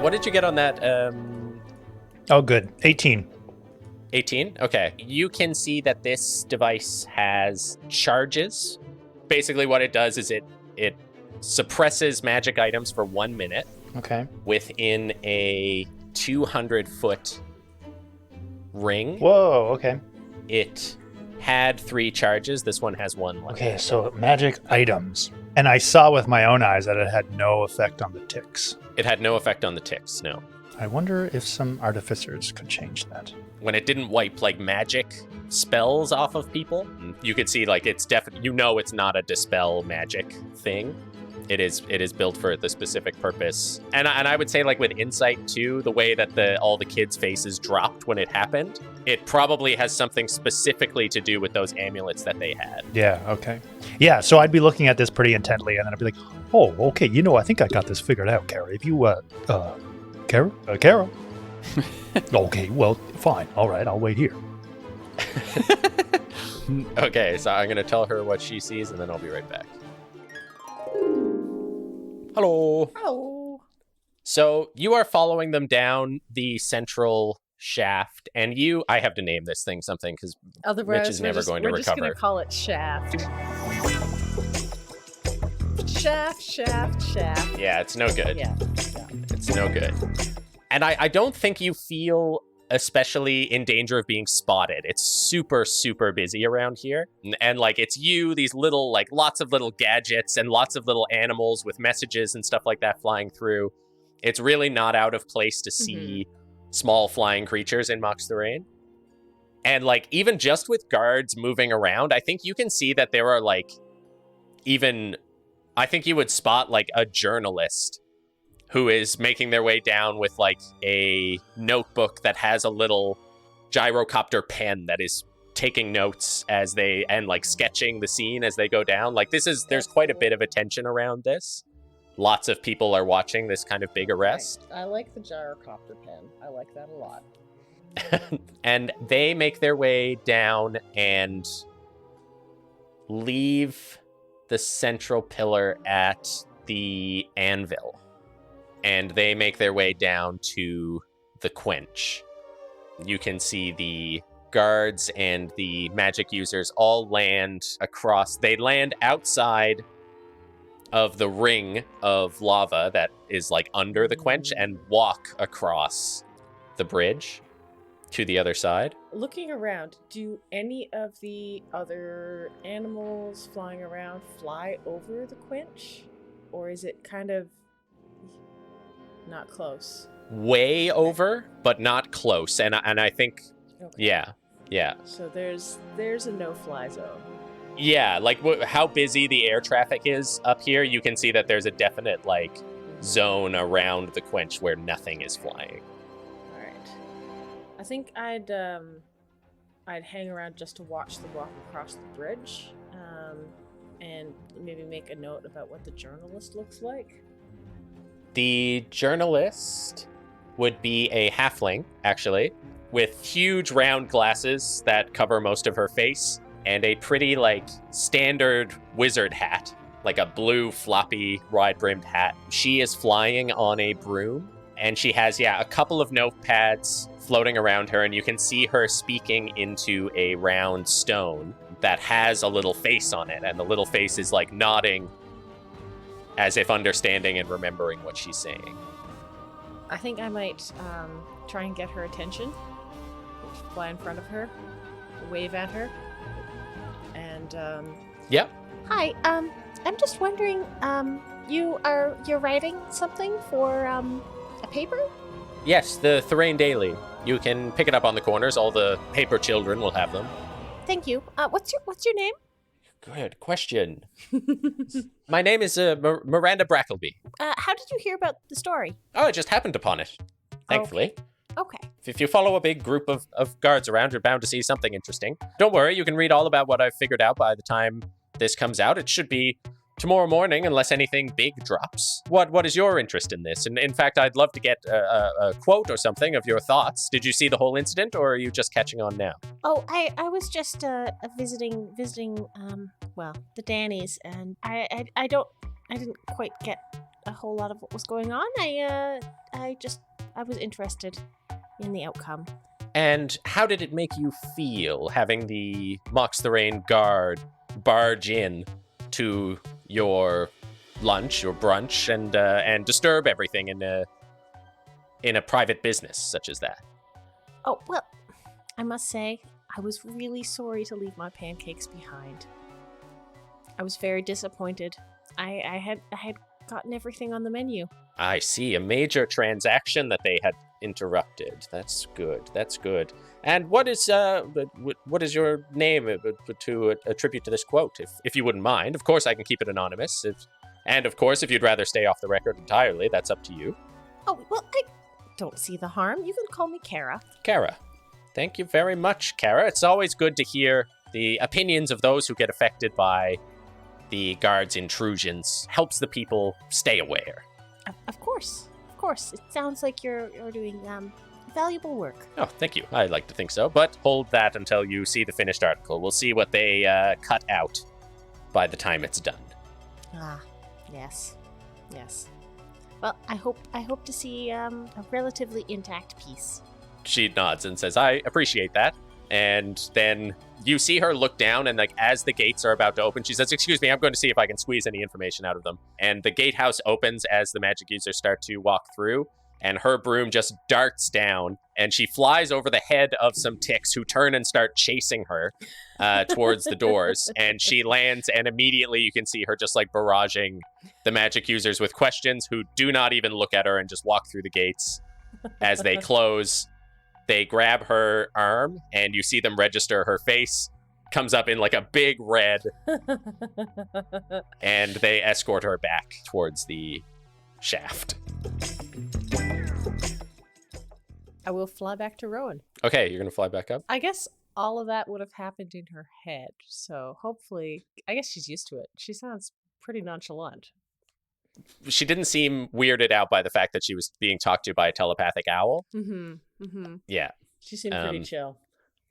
What did you get on that? Oh, good. 18. 18? Okay. You can see that this device has charges. Basically what it does is it suppresses magic items for 1 minute. Okay. Within a 200-foot ring. Whoa, okay. It had 3 charges. This one has 1 left. Okay, so magic items. And I saw with my own eyes that it had no effect on the ticks. It had no effect on the ticks, no. I wonder if some artificers could change that. When it didn't wipe like magic spells off of people, you could see like it's definitely, it's not a dispel magic thing. It is built for the specific purpose. And I would say like with insight too, the way that all the kids' faces dropped when it happened, it probably has something specifically to do with those amulets that they had. Yeah, okay. Yeah, so I'd be looking at this pretty intently and then I'd be like, oh, okay, I think I got this figured out, Kara. If you, Kara? Okay, well, fine. All right, I'll wait here. Okay, so I'm going to tell her what she sees and then I'll be right back. Hello. Hello. So you are following them down the central shaft, and I have to name this thing something because Mitch is never going to recover. We're just going to call it shaft. Shaft. Yeah, it's no good. Yeah. It's no good. And I don't think you feel especially in danger of being spotted. It's super, super busy around here. And like, it's these little, like lots of little gadgets and lots of little animals with messages and stuff like that flying through. It's really not out of place to see small flying creatures in Mox Terrain. And like, even just with guards moving around, I think you can see that there are like, I think you would spot like a journalist who is making their way down with like a notebook that has a little gyrocopter pen that is taking notes and like sketching the scene as they go down. Like there's quite a bit of attention around this. Lots of people are watching this kind of big arrest. I like the gyrocopter pen. I like that a lot. And they make their way down and leave the central pillar at the anvil. And they make their way down to the quench. You can see the guards and the magic users all land across. They land outside of the ring of lava that is like under the quench and walk across the bridge to the other side. Looking around, do any of the other animals flying around fly over the quench? Or is it kind of not close? Way over, but not close. And I think, okay. Yeah. So there's a no-fly zone. Yeah, like how busy the air traffic is up here, you can see that there's a definite like zone around the quench where nothing is flying. All right. I think I'd hang around just to watch the walk across the bridge, and maybe make a note about what the journalist looks like. The journalist would be a halfling, actually, with huge round glasses that cover most of her face, and a pretty, like, standard wizard hat, like a blue, floppy, wide-brimmed hat. She is flying on a broom, and she has, a couple of notepads floating around her, and you can see her speaking into a round stone that has a little face on it, and the little face is, like, nodding as if understanding and remembering what she's saying. I think I might try and get her attention. Fly in front of her, wave at her, and Yep. Hi, I'm just wondering, you're writing something for a paper? Yes, the Thrain Daily. You can pick it up on the corners. All the paper children will have them. Thank you. What's your name? Good question. My name is Miranda Brackleby. How did you hear about the story? Oh, I just happened upon it, thankfully. Okay. If you follow a big group of guards around, you're bound to see something interesting. Don't worry, you can read all about what I've figured out by the time this comes out. It should be tomorrow morning, unless anything big drops. What is your interest in this? And in fact, I'd love to get a quote or something of your thoughts. Did you see the whole incident, or are you just catching on now? Oh, I was just visiting the Dannies, and I didn't quite get a whole lot of what was going on. I was interested in the outcome. And how did it make you feel having the Mox the Rain guard barge in to your lunch or brunch and disturb everything in a private business such as that? Oh, well, I must say, I was really sorry to leave my pancakes behind. I was very disappointed. I had gotten everything on the menu. I see, a major transaction that they had interrupted. That's good. And what is your name to attribute to this quote, if you wouldn't mind? Of course, I can keep it anonymous. And of course, if you'd rather stay off the record entirely, that's up to you. Oh, well, I don't see the harm. You can call me Kara. Kara. Thank you very much, Kara. It's always good to hear the opinions of those who get affected by the guards' intrusions. Helps the people stay aware. Of course. It sounds like you're doing valuable work. Oh, thank you. I'd like to think so. But hold that until you see the finished article. We'll see what they cut out by the time it's done. Ah, yes. Well, I hope to see a relatively intact piece. She nods and says, I appreciate that. And then you see her look down, and like as the gates are about to open, she says, excuse me, I'm going to see if I can squeeze any information out of them. And the gatehouse opens as the magic users start to walk through, and her broom just darts down, and she flies over the head of some ticks who turn and start chasing her towards the doors. And she lands, and immediately you can see her just like barraging the magic users with questions who do not even look at her and just walk through the gates. As they close, they grab her arm, and you see them register her face. Comes up in like a big red, and they escort her back towards the shaft. I will fly back to Rowan. Okay, you're gonna fly back up? I guess all of that would have happened in her head, so hopefully, I guess she's used to it. She sounds pretty nonchalant. She didn't seem weirded out by the fact that she was being talked to by a telepathic owl. Yeah. She seemed pretty chill.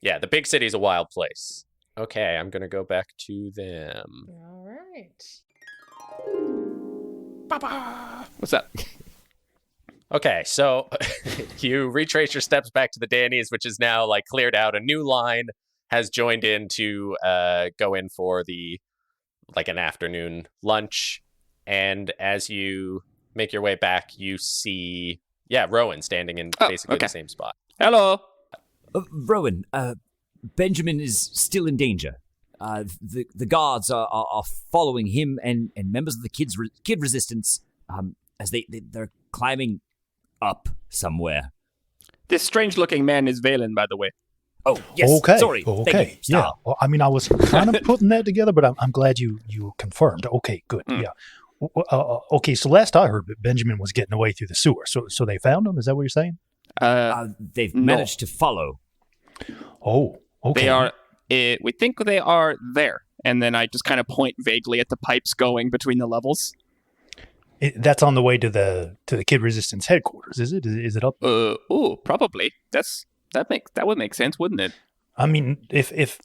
Yeah, the big city's a wild place. Okay, I'm gonna go back to them. All right. Papa! What's up? Okay, so you retrace your steps back to the Danny's, which is now like cleared out. A new line has joined in to go in for an afternoon lunch. And as you make your way back, you see, Rowan standing in basically the same spot. Hello. Rowan, Benjamin is still in danger. The guards are following him and members of the kid resistance as they're climbing up somewhere. This strange-looking man is Valen, by the way. Oh, yes. Okay. Sorry. Okay. Yeah. Well, I mean, I was kind of putting that together, but I'm glad you confirmed. Okay. Good. Yeah. Okay. So last I heard, Benjamin was getting away through the sewer. So they found him. Is that what you're saying? They've managed to follow. Oh. Okay. They are. We think they are there, and then I just kind of point vaguely at the pipes going between the levels. That's on the way to the Kid Resistance headquarters, is it? Is it up? Probably. That would make sense, wouldn't it? I mean, if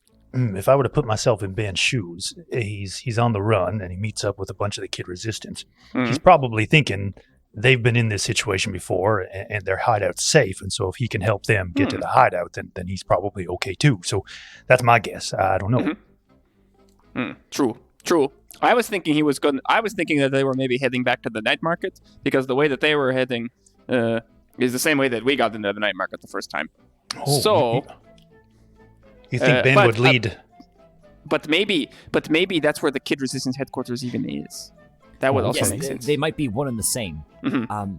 I were to put myself in Ben's shoes, he's on the run and he meets up with a bunch of the Kid Resistance. Mm-hmm. He's probably thinking they've been in this situation before and their hideout's safe, and so if he can help them get to the hideout, then he's probably okay too. So that's my guess. I don't know. Mm-hmm. True. I was thinking that they were maybe heading back to the night market, because the way that they were heading is the same way that we got into the night market the first time. Oh, so you think Ben would lead? But maybe that's where the Kid Resistance headquarters even is. That would also make sense. They might be one and the same. Mm-hmm.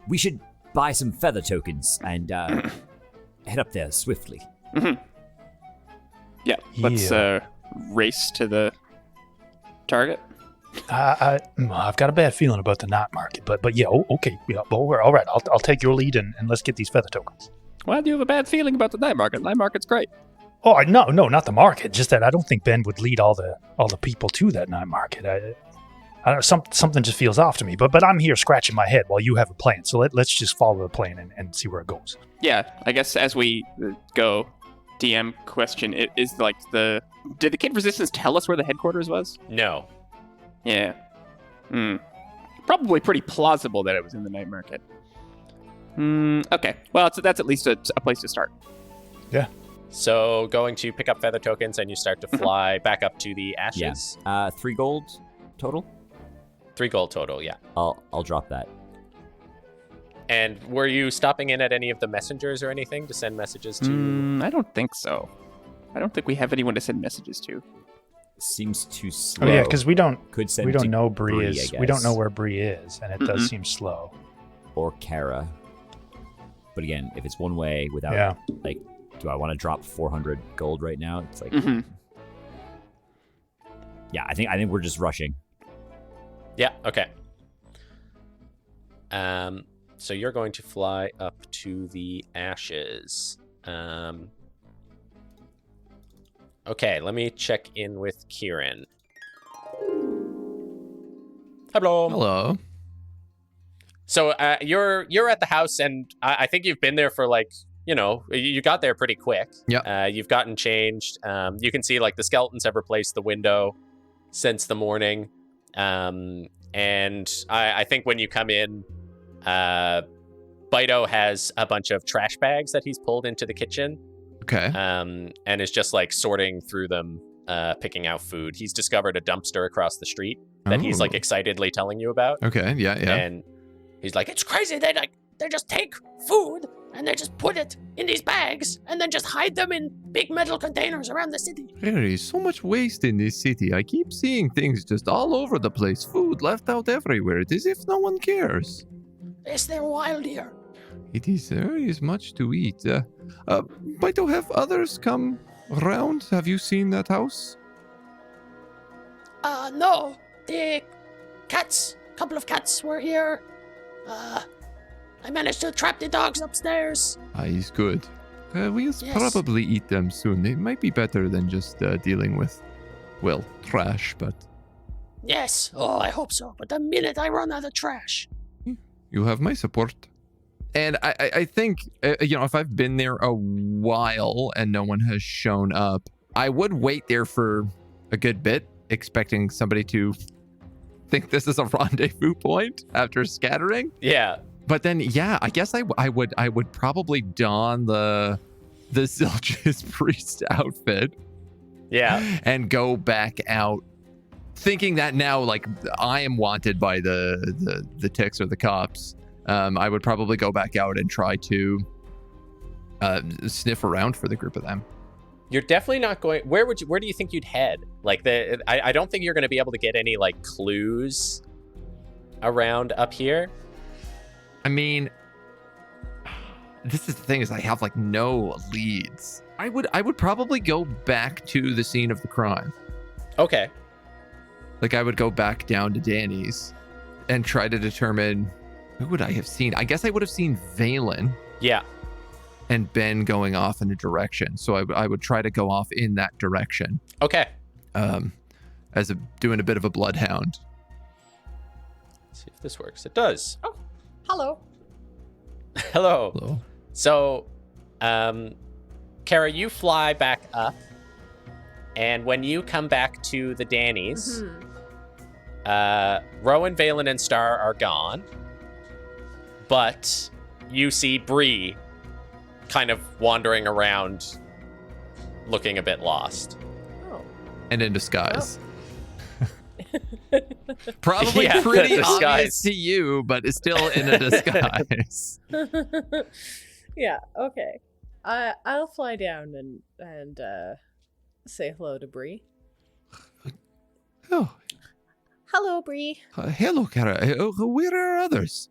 We should buy some feather tokens and head up there swiftly. Mm-hmm. Yeah, let's race to the target. I've got a bad feeling about the night market, but yeah, okay, yeah, all right. I'll take your lead and let's get these feather tokens. Why do you have a bad feeling about the night market? Night market's great. Oh no, not the market. Just that I don't think Ben would lead all the people to that night market. I don't know, something just feels off to me. But I'm here scratching my head while you have a plan. So let's just follow the plan and see where it goes. Yeah, I guess as we go, DM question, it is like did the Kid Resistance tell us where the headquarters was? No. Yeah. probably pretty plausible that it was in the night market. Okay. Well, that's at least a place to start. Yeah. So going to pick up feather tokens, and you start to fly back up to the ashes. Yeah. 3 gold total. 3 gold total. Yeah. I'll drop that. And were you stopping in at any of the messengers or anything to send messages to? I don't think so. I don't think we have anyone to send messages to. Seems too slow. Oh yeah, because we don't Could send know to Bree is. I We don't guess. know where Bree is, and it does seem slow. Or Kara. But again, if it's one way without Yeah. like, do I want to drop 400 gold right now? It's like, yeah, I think we're just rushing. Yeah. Okay. So you're going to fly up to the ashes. Okay, let me check in with Kieran. Hello. Hello. So you're at the house, and I think you've been there for like, you got there pretty quick. Yeah. You've gotten changed. You can see like the skeletons have replaced the window since the morning. And I think when you come in, Bido has a bunch of trash bags that he's pulled into the kitchen. Okay. And is just like sorting through them, picking out food. He's discovered a dumpster across the street that he's like Oh. excitedly telling you about. Okay. Yeah. Yeah. And he's like, it's crazy. They just take food and they just put it in these bags and then just hide them in big metal containers around the city. There is so much waste in this city. I keep seeing things just all over the place. Food left out everywhere. It is as if no one cares. Yes, they're wild here. It is. There is much to eat. Baito, have others come around? Have you seen that house? No. The cats, a couple of cats were here. I managed to trap the dogs upstairs. He's good. We'll Yes. probably eat them soon. It might be better than just dealing with, well, trash, but Yes. Oh, I hope so. But the minute I run out of trash. you have my support. And I think, if I've been there a while and no one has shown up, I would wait there for a good bit, expecting somebody to think this is a rendezvous point after scattering. Yeah. But then, yeah, I guess I would probably don the Zilch's priest outfit. Yeah. And go back out, thinking that now, like, I am wanted by the ticks or the cops. I would probably go back out and try to sniff around for the group of them. You're definitely not going. Where do you think you'd head? Like I don't think you're going to be able to get any like clues around up here. I mean, this is the thing, is I have like no leads. I would probably go back to the scene of the crime. Okay. Like, I would go back down to Danny's and try to determine who would I have seen. I guess I would have seen Valen. Yeah. And Ben going off in a direction. So I would try to go off in that direction. Okay. Doing a bit of a bloodhound. Let's see if this works. It does. Oh, hello. Hello. Hello. So, Kara, you fly back up, and when you come back to the Danny's, Rowan, Valen, and Star are gone, but you see Bree kind of wandering around, looking a bit lost. Oh. And in disguise. Probably Yeah, pretty disguise. obvious to you, but it's still in a disguise. Yeah, okay. I'll fly down and say hello to Bree. Oh, Hello, Bree. hello, Kara. Where are others?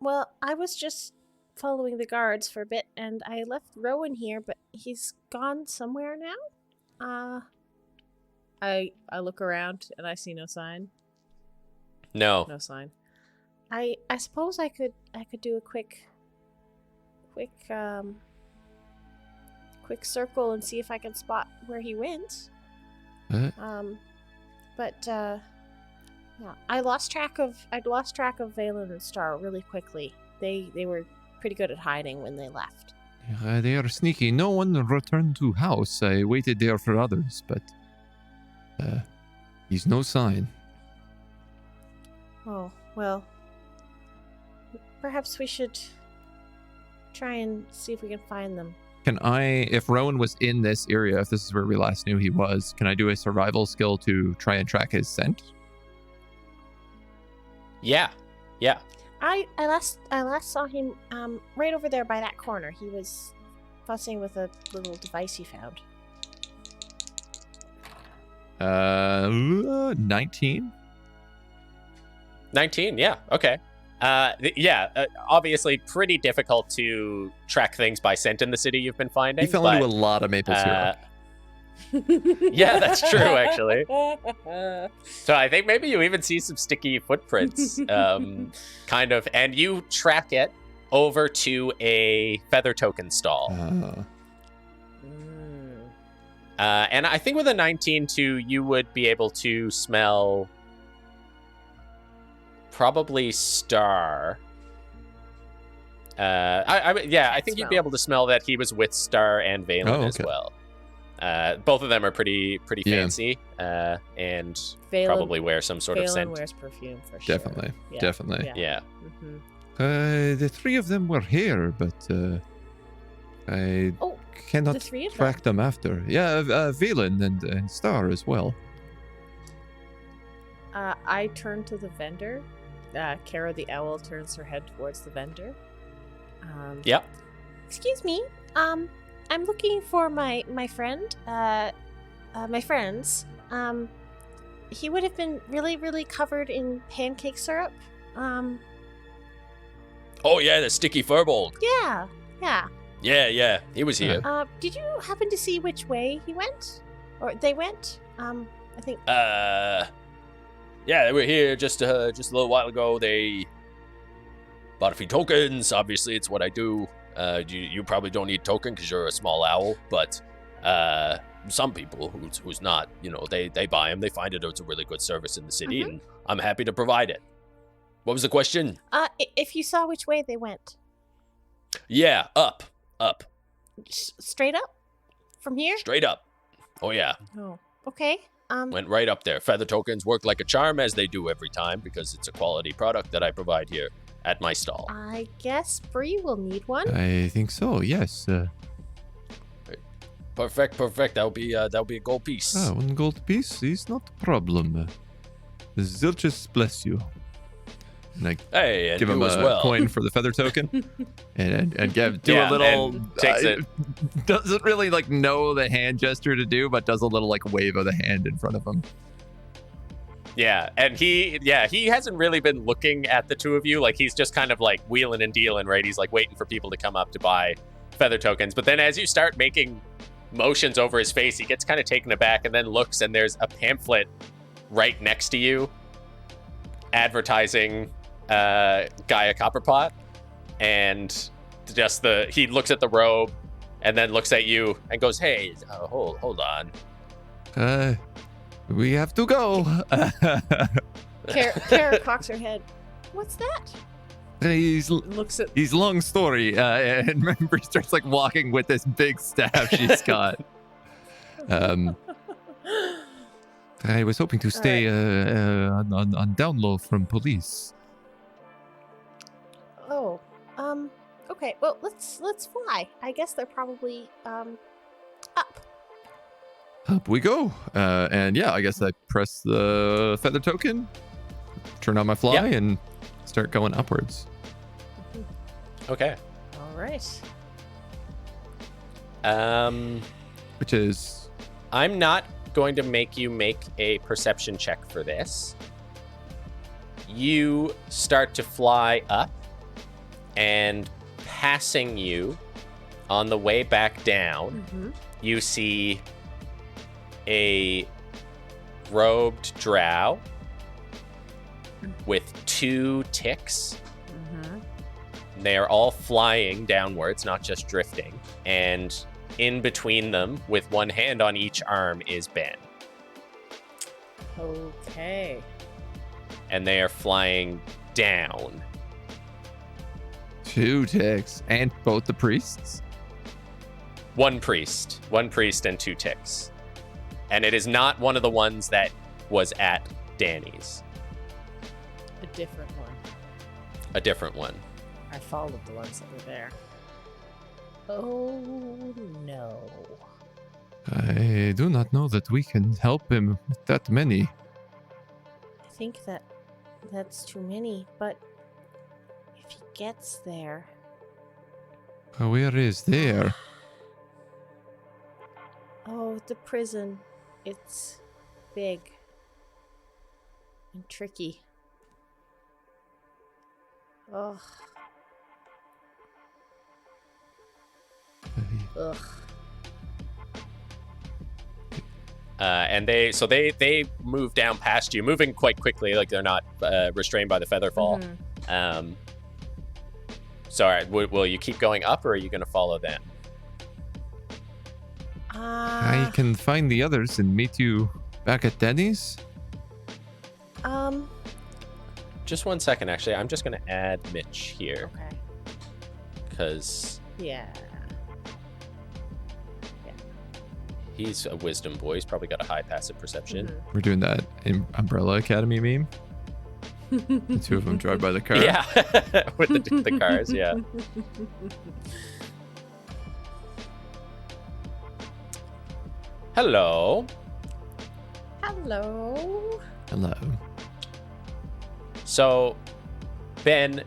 Well, I was just following the guards for a bit, and I left Rowan here, but he's gone somewhere now. I look around and I see no sign. No. No sign. I suppose I could do a quick circle and see if I can spot where he went. Yeah, I lost track of Valen and Star really quickly. They were pretty good at hiding when they left. They are sneaky. No one returned to house. I waited there for others, but he's no sign. Oh, well. Perhaps we should try and see if we can find them. Can I, if Rowan was in this area, if this is where we last knew he was, can I do a survival skill to try and track his scent? Yeah. Yeah. I last saw him right over there by that corner. He was fussing with a little device he found. 19? 19, yeah, okay. Obviously pretty difficult to track things by scent in the city you've been finding. He fell into a lot of maple syrup. Yeah, that's true, actually. So I think maybe you even see some sticky footprints, kind of, and you track it over to a feather token stall. And I think with a 19-2, you would be able to smell probably Star. I think you'd be able to smell that he was with Star and Valen as well. Both of them are pretty fancy, and Valen, probably wear some sort of scent. Valen wears perfume for sure. Definitely. Yeah. Mm-hmm. The three of them were here, but I cannot the three of track them after. Yeah, Valen and Star as well. I turn to the vendor. Kara the owl turns her head towards the vendor. Yep. Excuse me. I'm looking for my friend. My friends. He would have been really, really covered in pancake syrup. Oh yeah, the sticky furball. Yeah. Yeah, he was here. Did you happen to see which way he went, or they went? I think. Yeah, they were here just a little while ago. They bought a few tokens. Obviously, it's what I do. You probably don't need token because you're a small owl, but some people who's not, they buy them. They find it's a really good service in the city, and I'm happy to provide it. What was the question? If you saw which way they went. Yeah, up. Straight up? From here? Straight up. Oh yeah. Oh, okay. Went right up there. Feather tokens work like a charm, as they do every time, because it's a quality product that I provide here at my stall. I guess Bree will need one. I think so. Yes. Perfect. That'll be a gold piece. 1 gold piece is not a problem. Zilchus bless you. And I and give him a coin for the feather token, and do a little. Takes it. Doesn't really know the hand gesture to do, but does a little wave of the hand in front of him. Yeah, and he hasn't really been looking at the two of you. He's just kind of wheeling and dealing, right? He's waiting for people to come up to buy feather tokens. But then as you start making motions over his face, he gets kind of taken aback and then looks, and there's a pamphlet right next to you advertising Gaia Copperpot, and just he looks at the robe and then looks at you and goes, "Hey, hold on. We have to go." Kara cocks her head. What's that? He's long story, and remember he starts walking with this big staff she's got. I was hoping to stay on down low from police. Oh, okay. Well, let's fly. I guess they're probably up. Up we go. And yeah, I guess I press the feather token, turn on my fly, and start going upwards. Okay. All right. Which is, I'm not going to make you make a perception check for this. You start to fly up, and passing you on the way back down, you see a robed drow with 2 ticks. They are all flying downwards, not just drifting. And in between them, with one hand on each arm, is Ben. Okay. And they are flying down. 2 ticks, and both the priests? One priest and 2 ticks. And it is not one of the ones that was at Danny's. A different one. A different one. I followed the ones that were there. Oh no. I do not know that we can help him with that many. I think that's too many, but if he gets there. Where is there? Oh, the prison. It's big and tricky. Ugh. Ugh. And they move down past you, moving quite quickly, like they're not restrained by the featherfall. Mhm. So, all right, will you keep going up, or are you going to follow them? I can find the others and meet you back at Denny's. Just 1 second, actually. I'm just going to add Mitch here, Okay. because Yeah. he's a wisdom boy. He's probably got a high passive perception. We're doing that in Umbrella Academy meme. The two of them drive by the car. Yeah, with the cars, yeah. Hello. Hello. Hello. So, Ben,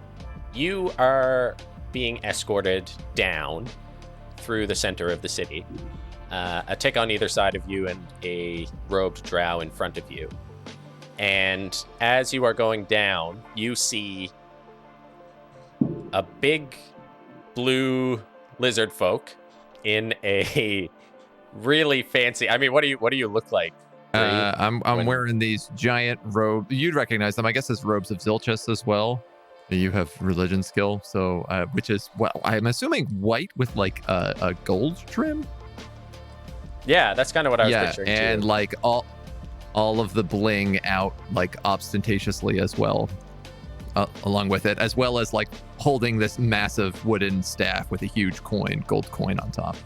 you are being escorted down through the center of the city. A tick on either side of you and a robed drow in front of you. And as you are going down, you see a big blue lizard folk in a really fancy. I mean, what do you look like? I'm wearing these giant robes. You'd recognize them, I guess, as robes of Zilchus as well. You have religion skill, so which is, well, I'm assuming white with like a gold trim. Yeah, that's kind of what I was Yeah, picturing and too. like all of the bling out like ostentatiously as well, along with it, as well as like holding this massive wooden staff with a huge coin, gold coin on top.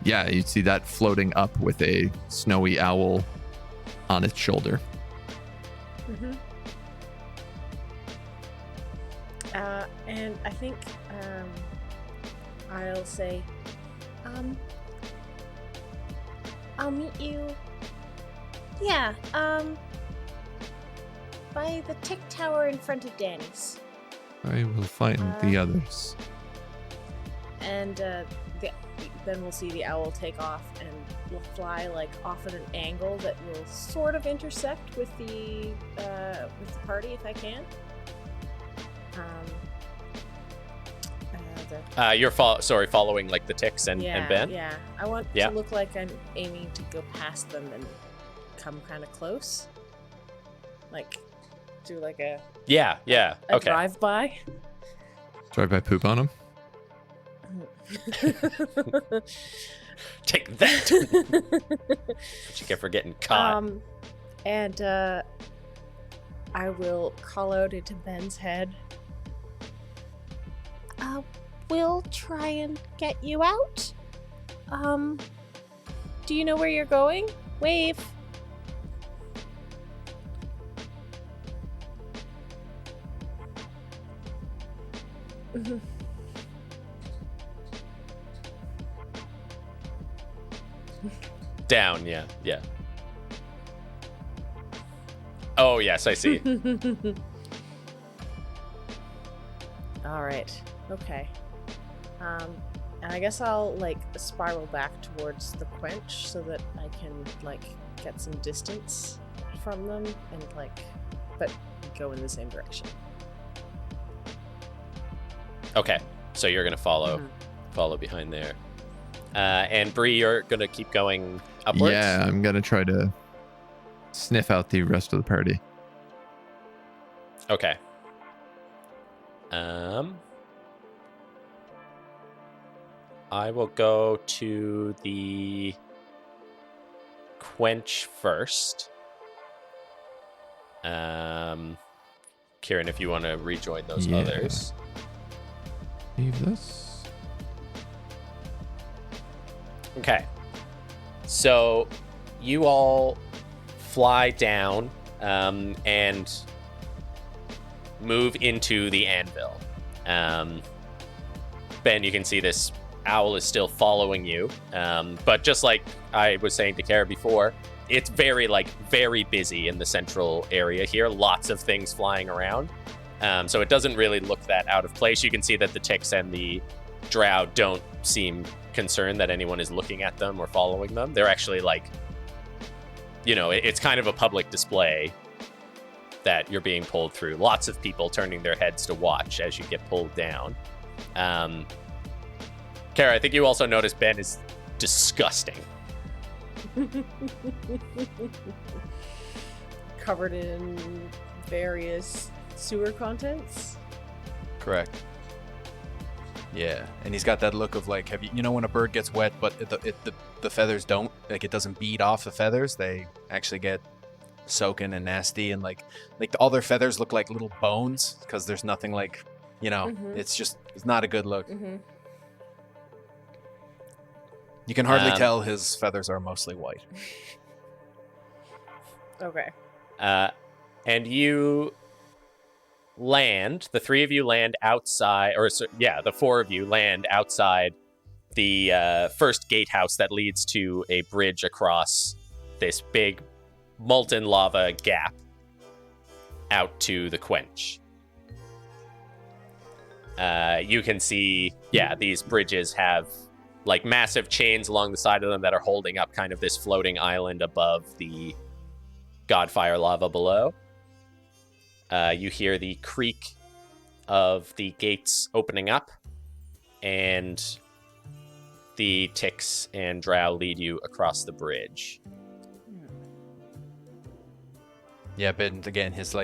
Yeah, you see that floating up with a snowy owl on its shoulder. Mm-hmm. And I think I'll say, I'll meet you. Yeah, by the tick tower in front of Danny's. I will find the others. and then we'll see the owl take off and will fly like off at an angle that will sort of intersect with the party if I can. You're following like the ticks and Ben. Yeah, I want to look like I'm aiming to go past them and come kind of close, like do like a okay. drive-by. Drive by poop on them. Take that. What you get for getting caught? And I will call out into Ben's head. We'll try and get you out. Do you know where you're going? Wave. Down, yeah. Oh, yes, I see. All right. Okay. And I guess I'll like spiral back towards the quench so that I can like get some distance from them and like, but go in the same direction. Okay, so you're gonna follow behind there. And Bree, you're gonna keep going upwards? Yeah, I'm gonna try to sniff out the rest of the party. Okay. I will go to the quench first. Kieran, if you want to rejoin those others. Leave this. Okay. So you all fly down and move into the anvil. Ben, you can see this owl is still following you, but just like I was saying to Kara before, it's very busy in the central area here. Lots of things flying around, so it doesn't really look that out of place. You can see that the ticks and the drow don't seem concerned that anyone is looking at them or following them. They're actually it's kind of a public display that you're being pulled through. Lots of people turning their heads to watch as you get pulled down. Kara, I think you also noticed Ben is disgusting. Covered in various sewer contents. Correct. Yeah, and he's got that look of like, when a bird gets wet, but the feathers don't, like it doesn't bead off the feathers. They actually get soaking and nasty, and like all their feathers look like little bones because there's nothing it's not a good look. Mm-hmm. You can hardly tell his feathers are mostly white. Okay. And you land, the three of you land outside, the four of you land outside the first gatehouse that leads to a bridge across this big molten lava gap out to the quench. You can see, these bridges have like massive chains along the side of them that are holding up kind of this floating island above the Godfire lava below. You hear the creak of the gates opening up, and the ticks and drow lead you across the bridge. Yeah, but again, his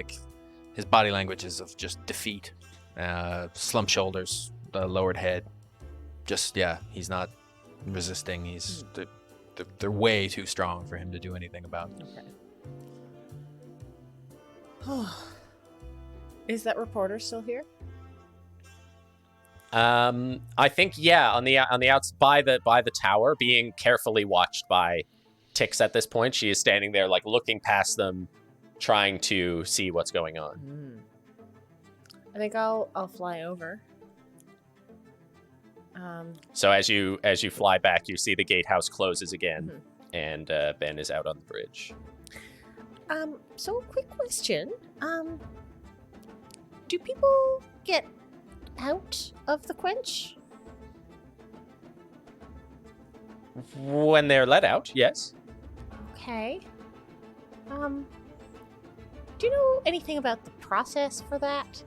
body language is of just defeat, slumped shoulders, lowered head. He's not resisting. They're way too strong for him to do anything about. Okay. Is that reporter still here? I think on the outs by the tower, being carefully watched by ticks at this point. She is standing there like looking past them, trying to see what's going on. I think I'll fly over. So as you fly back, you see the gatehouse closes again, and Ben is out on the bridge. So quick question. Do people get out of the quench? When they're let out, yes. Okay. Do you know anything about the process for that?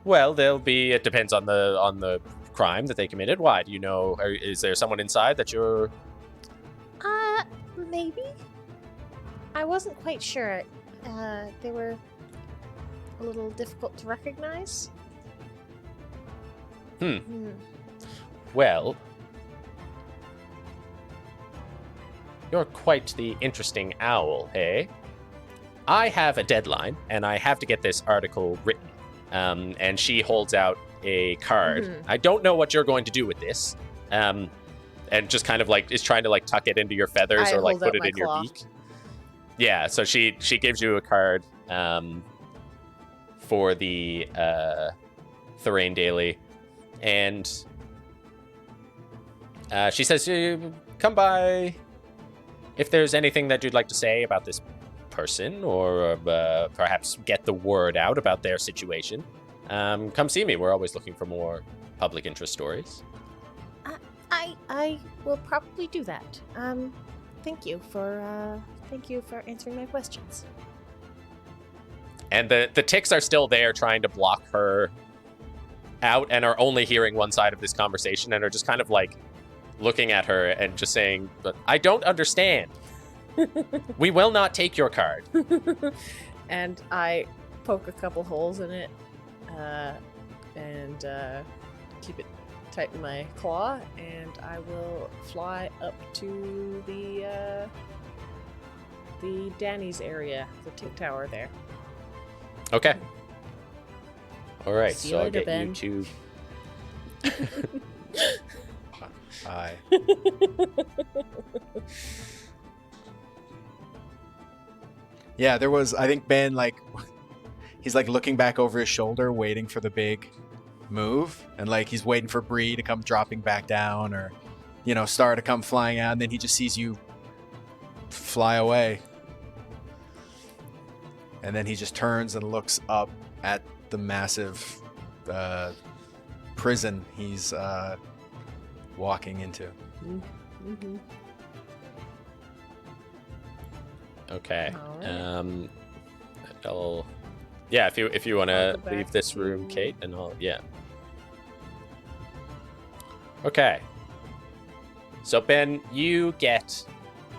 Well, it depends on the crime that they committed. Why? Do you know, is there someone inside that you're... Maybe. I wasn't quite sure. They were a little difficult to recognize. Well, you're quite the interesting owl, eh? I have a deadline, and I have to get this article written. And she holds out a card. I don't know what you're going to do with this. And just kind of like is trying to like tuck it into your feathers or like put it in your beak. Yeah, so she gives you a card for the Thorane Daily, and she says, come by if there's anything that you'd like to say about this person, or perhaps get the word out about their situation. Come see me. We're always looking for more public interest stories. I will probably do that. Thank you for answering my questions. And the ticks are still there trying to block her out and are only hearing one side of this conversation and are just kind of like looking at her and just saying, but I don't understand. We will not take your card. And I poke a couple holes in it and keep it tight in my claw, and I will fly up to the Danny's area, the tick tower there. Okay. All right, See you so I'll later, get Ben. you to... Hi. Yeah, there was. I think Ben like he's like looking back over his shoulder, waiting for the big move, and like he's waiting for Bree to come dropping back down, or Star to come flying out, and then he just sees you fly away, and then he just turns and looks up at the massive prison he's walking into. Mm-hmm. Okay. Alright. Yeah, if you want I'll to go back leave this room, to- Kate, and yeah. Okay. So Ben, you get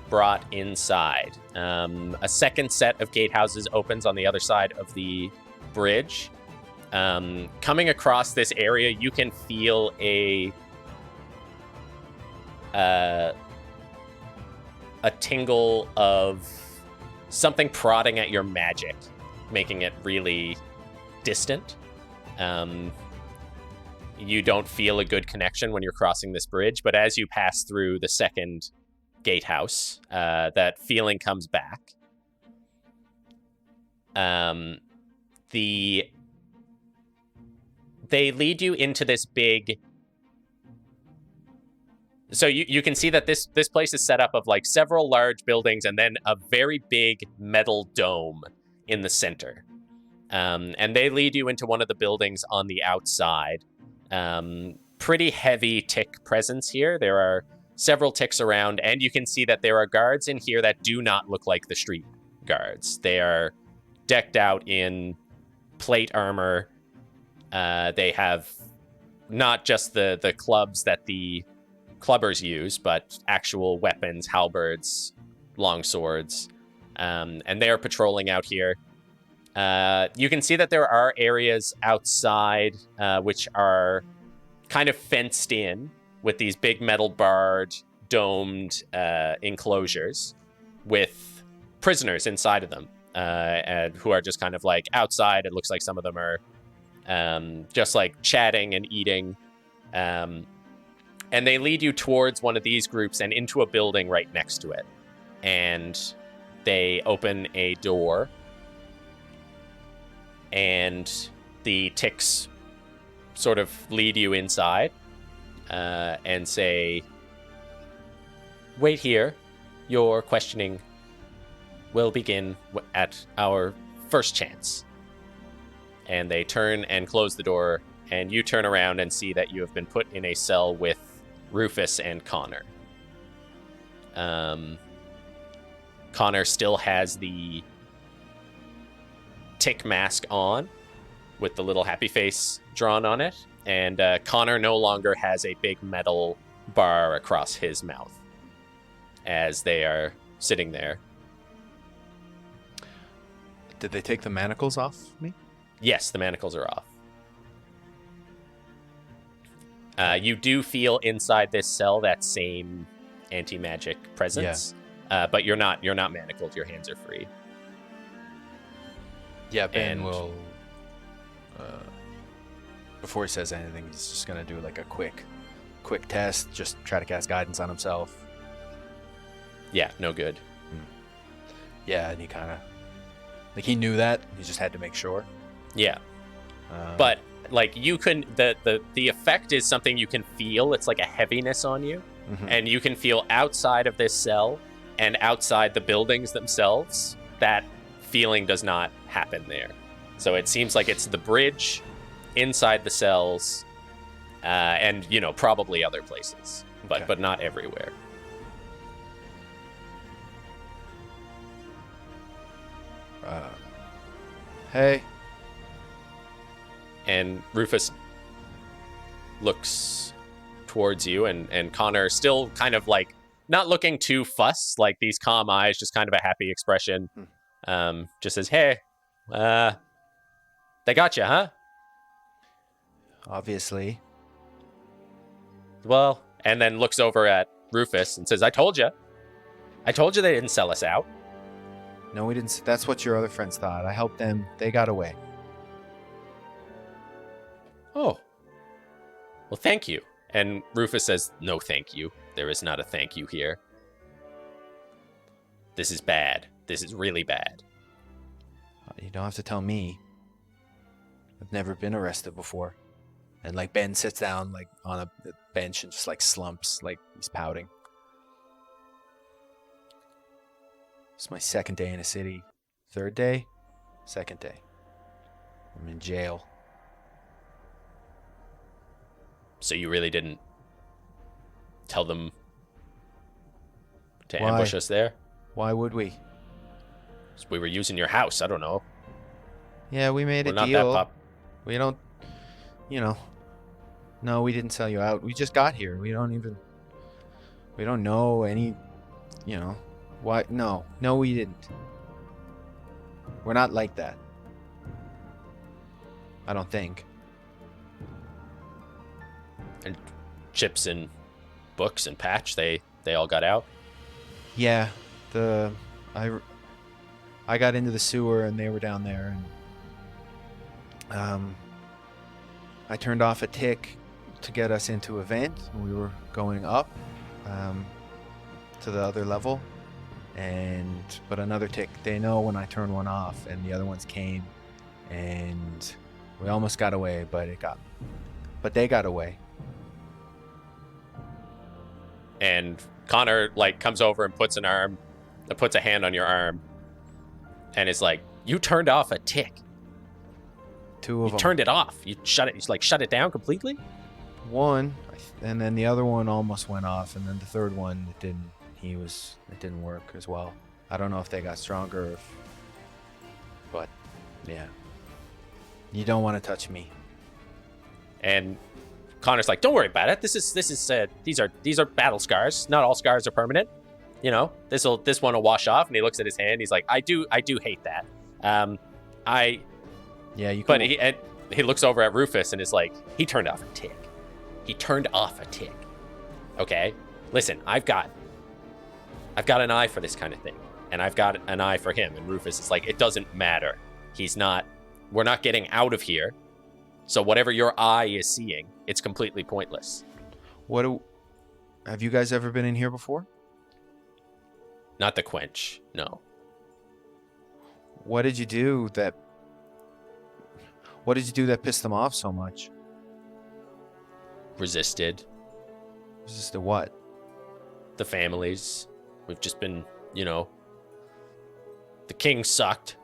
brought inside. A second set of gatehouses opens on the other side of the bridge. Coming across this area, you can feel a tingle of something prodding at your magic, making it really distant. You don't feel a good connection when you're crossing this bridge, but as you pass through the second gatehouse, that feeling comes back. They lead you into this big... So you can see that this place is set up of like several large buildings and then a very big metal dome in the center. And they lead you into one of the buildings on the outside. Pretty heavy tick presence here. There are several ticks around, and you can see that there are guards in here that do not look like the street guards. They are decked out in plate armor. They have not just the clubs that the clubbers use, but actual weapons, halberds, long swords, and they are patrolling out here. You can see that there are areas outside which are kind of fenced in with these big metal barred, domed enclosures with prisoners inside of them, and who are just kind of like outside. It looks like some of them are just like chatting and eating. And they lead you towards one of these groups and into a building right next to it. And they open a door. And the ticks sort of lead you inside and say, "Wait here. Your questioning will begin at our first chance." And they turn and close the door, and you turn around and see that you have been put in a cell with Rufus and Connor. Connor still has the tick mask on with the little happy face drawn on it, and Connor no longer has a big metal bar across his mouth as they are sitting there. Did they take the manacles off me? Yes, the manacles are off. You do feel inside this cell that same anti-magic presence, but you're not manacled. Your hands are free. Yeah, Ben And- will. Before he says anything, he's just gonna do like a quick test. Just try to cast guidance on himself. Yeah, no good. Yeah, and he kind of like he knew that. He just had to make sure. Yeah, but like you can the effect is something you can feel. It's like a heaviness on you, and you can feel outside of this cell and outside the buildings themselves. That feeling does not happen there. So it seems like it's the bridge, inside the cells, and probably other places, Okay. but not everywhere. Hey. And Rufus looks towards you, and Connor still kind of like not looking too fussed, like these calm eyes, just kind of a happy expression. Just says, "Hey, they got you, huh?" Obviously. Well, and then looks over at Rufus and says, I told you they didn't sell us out." No, we didn't. That's what your other friends thought. I helped them. They got away. "Oh, well, thank you." And Rufus says, "No, thank you. There is not a thank you here. This is bad. This is really bad." You don't have to tell me. I've never been arrested before. And like Ben sits down like on a bench and just like slumps, like he's pouting. It's my second day in the city. Third day? Second day. I'm in jail. So you really didn't tell them to Why? ambush us there? Why would we? So we were using your house. I don't know. Yeah, we made We're a not deal. that pop. We don't, you know. No, we didn't sell you out. We just got here. We don't know any, you know. Why? No, we didn't. We're not like that. I don't think. And Chips and Books and Patch, they all got out. Yeah, I got into the sewer and they were down there, and I turned off a tick to get us into a vent. We were going up to the other level, but another tick. They know when I turn one off, and the other ones came, and we almost got away, but they got away. And Connor like comes over and puts a hand on your arm, and is like, "You turned off a tick. Two of You them. turned it off. You shut it down completely." One, and then the other one almost went off, and then the third one it didn't work as well. I don't know if they got stronger, but yeah. You don't want to touch me. And Connor's like, "Don't worry about it. These are battle scars. Not all scars are permanent. You know, this one will wash off." And he looks at his hand. He's like, I do hate that. Yeah, you. But he looks over at Rufus and is like, he turned off a tick. He turned off a tick. Okay, listen, I've got an eye for this kind of thing, and I've got an eye for him. And Rufus is like, it doesn't matter. We're not getting out of here. So whatever your eye is seeing, it's completely pointless. Have you guys ever been in here before? Not the quench, no. What did you do that pissed them off so much? Resisted. Resisted what? The families. We've just been, the king sucked.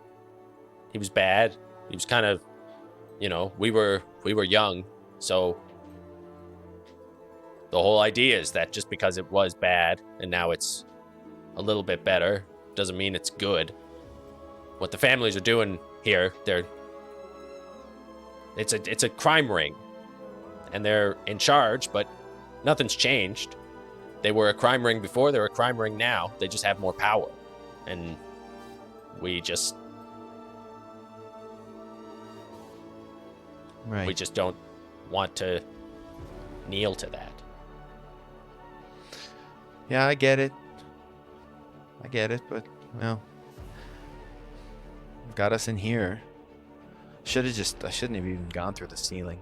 He was bad. He was kind of, we were young, so the whole idea is that just because it was bad and now it's a little bit better doesn't mean it's good. What the families are doing here, it's a crime ring, and they're in charge, but nothing's changed. They were a crime ring before, they're a crime ring now. They just have more power, and we just don't want to kneel to that. Yeah, I get it, but well, got us in here. I shouldn't have even gone through the ceiling.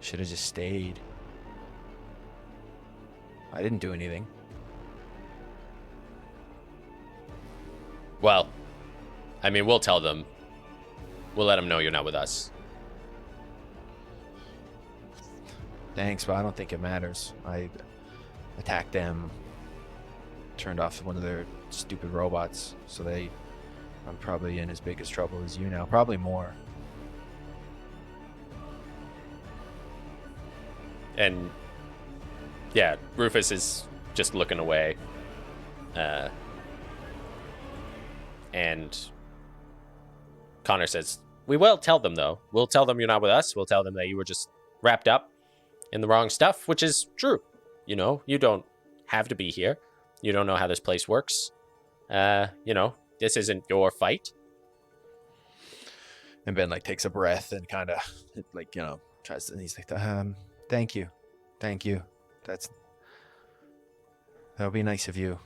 Should have just stayed. I didn't do anything. Well, I mean, we'll tell them. We'll let them know you're not with us. Thanks, but I don't think it matters. I attacked them, turned off one of their stupid robots, so I'm probably in as big as trouble as you now. Probably more. And yeah, Rufus is just looking away. And Connor says, "We will tell them, though. We'll tell them you're not with us. We'll tell them that you were just wrapped up in the wrong stuff," which is true. You don't have to be here. You don't know how this place works. This isn't your fight. And Ben takes a breath and kind of tries to. And he's like, "Thank you. That'll be nice of you."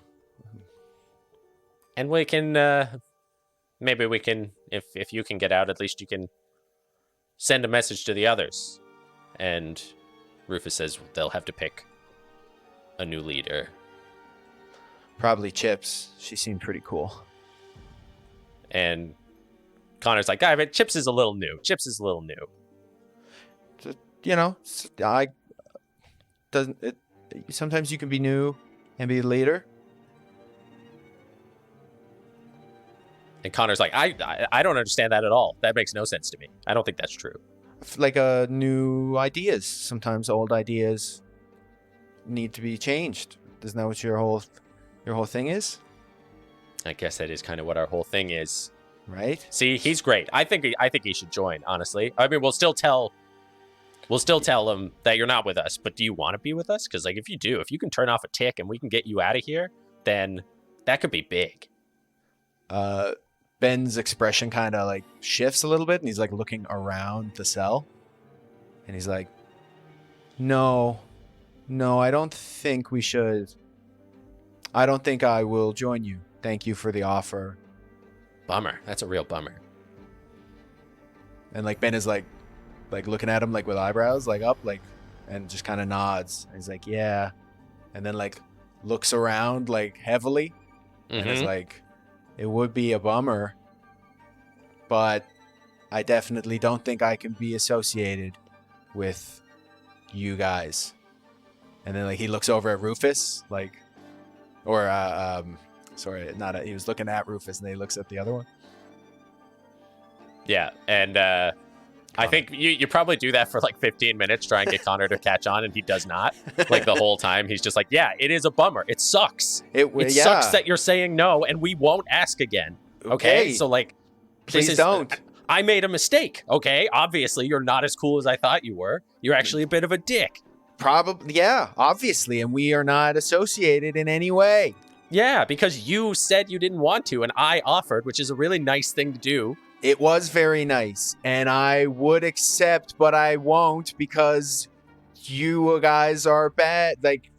And we can, maybe we can, if you can get out, at least you can send a message to the others. And Rufus says they'll have to pick a new leader. Probably Chips. She seemed pretty cool. And Connor's like, but Chips is a little new. Chips is a little new. You know, sometimes you can be new and be a leader. And Connor's like, I don't understand that at all. That makes no sense to me. I don't think that's true. Like new ideas. Sometimes old ideas need to be changed. Isn't that what your whole thing is? I guess that is kind of what our whole thing is. Right? See, he's great. I think he should join, honestly. I mean, we'll still tell him that you're not with us, but do you want to be with us? Because, like, if you can turn off a tick and we can get you out of here, then that could be big. Ben's expression kind of like shifts a little bit, and he's like looking around the cell, and he's like, no, I don't think we should. I don't think I will join you. Thank you for the offer. Bummer. That's a real bummer. And like Ben is like looking at him like with eyebrows like up, like, and just kind of nods. And he's like, yeah, and then like looks around like heavily, and is like, it would be a bummer, but I definitely don't think I can be associated with you guys. And then like he looks over at Rufus, like, or he was looking at Rufus, and then he looks at the other one. Yeah, and I think you probably do that for like 15 minutes, try and get Connor to catch on, and he does not. Like the whole time, he's just like, yeah, it is a bummer. It sucks. It sucks that you're saying no, and we won't ask again. Okay? So like, please don't. I made a mistake. Okay? Obviously, you're not as cool as I thought you were. You're actually a bit of a dick. Probably, yeah, obviously, and we are not associated in any way. Yeah, because you said you didn't want to, and I offered, which is a really nice thing to do. It was very nice, and I would accept, but I won't, because you guys are bad, like,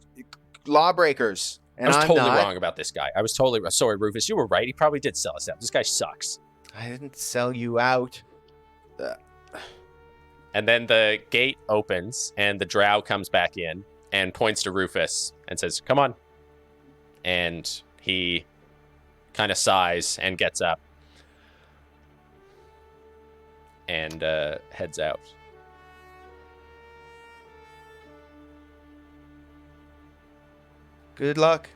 lawbreakers. And I was I'm totally not. wrong about this guy. I was totally wrong. Sorry, Rufus, you were right. He probably did sell us out. This guy sucks. I didn't sell you out. And then the gate opens, and the drow comes back in and points to Rufus and says, come on. And he kind of sighs and gets up and heads out. Good luck.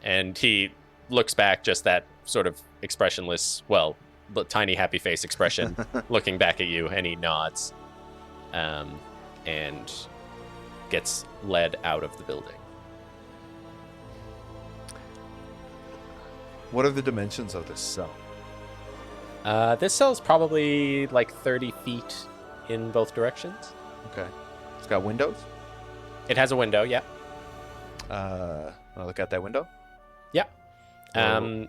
And he looks back, just that sort of expressionless, well, tiny happy face expression, looking back at you, and he nods and gets led out of the building. What are the dimensions of this cell? This cell is probably like 30 feet in both directions. Okay. It's got windows? It has a window, yeah. I'll look at that window. Yeah. Oh.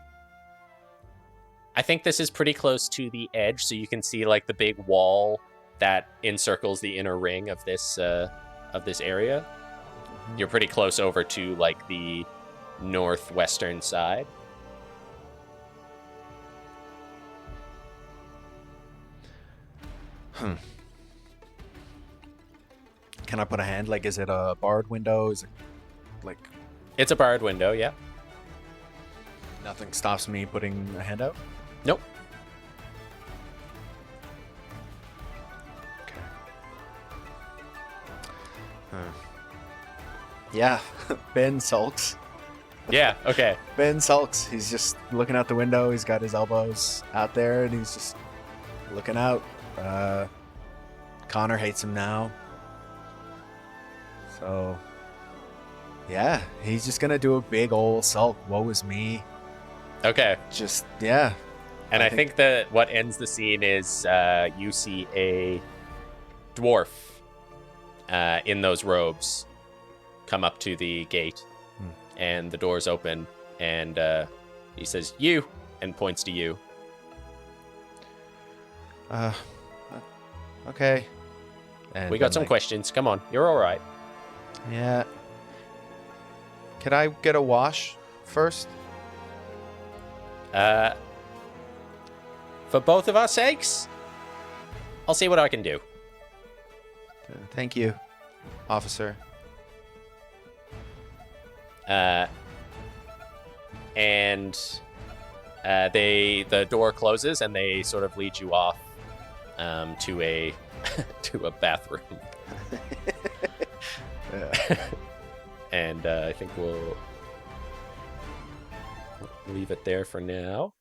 I think this is pretty close to the edge, so you can see like the big wall that encircles the inner ring of this area. Mm-hmm. You're pretty close over to like the northwestern side. Can I put a hand? Like, is it a barred window? Is it like... It's a barred window, yeah. Nothing stops me putting a hand out? Nope. Okay. Yeah, Ben sulks. Yeah, okay. Ben sulks. He's just looking out the window. He's got his elbows out there, and he's just looking out. Connor hates him now. So, yeah, he's just going to do a big old sulk. Woe is me. Okay. Just, yeah. And I think that what ends the scene is you see a dwarf in those robes come up to the gate, and the doors open, and he says, "You," and points to you. Okay. And we got some questions. Come on, you're all right. Yeah. Can I get a wash first? For both of our sakes, I'll see what I can do. Thank you, officer. And the door closes and they sort of lead you off to a to a bathroom. And I think we'll leave it there for now.